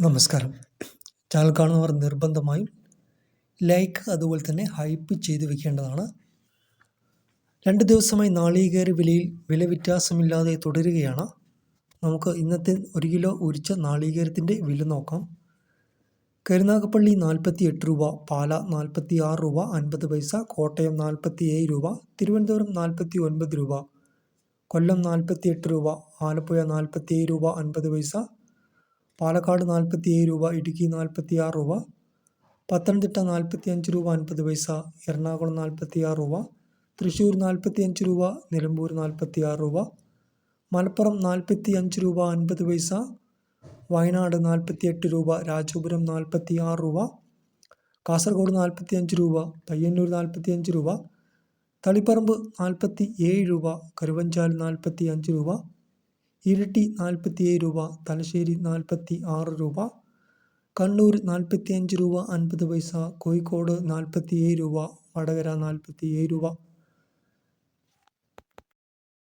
നമസ്കാരം. ചാനൽ കാണുന്നവർ നിർബന്ധമായും ലൈക്ക് അതുപോലെ തന്നെ ഹൈപ്പ് ചെയ്ത് വെക്കേണ്ടതാണ്. 2 ദിവസമായി നാളികേര വിലയിൽ വില വ്യത്യാസമില്ലാതെ തുടരുകയാണ്. നമുക്ക് ഇന്നത്തെ 1 കിലോ ഉരിച്ച നാളികേരത്തിൻ്റെ വില നോക്കാം. കരുനാഗപ്പള്ളി 48 രൂപ, പാല 46 രൂപ 50 പൈസ, കോട്ടയം 47 രൂപ, തിരുവനന്തപുരം 49 രൂപ, കൊല്ലം 48 രൂപ, ആലപ്പുഴ 47 രൂപ 50 പൈസ, പാലക്കാട് 47 രൂപ, ഇടുക്കി 46 രൂപ, പത്തനംതിട്ട 45 രൂപ 50 പൈസ, എറണാകുളം 46 രൂപ, തൃശ്ശൂർ 45 രൂപ, നിലമ്പൂർ 46 രൂപ, മലപ്പുറം 45 രൂപ 50 പൈസ, വയനാട് 48 രൂപ, രാജപുരം 46 രൂപ, കാസർഗോഡ് 45 രൂപ, പയ്യന്നൂർ 45 രൂപ, തളിപ്പറമ്പ് 47 രൂപ, കരുവഞ്ചാൽ 45 രൂപ, ഇരിട്ടി 47 രൂപ, തലശ്ശേരി 46 രൂപ, കണ്ണൂർ 45 രൂപ 50 പൈസ, കോഴിക്കോട് 47 രൂപ, വടകര 47 രൂപ.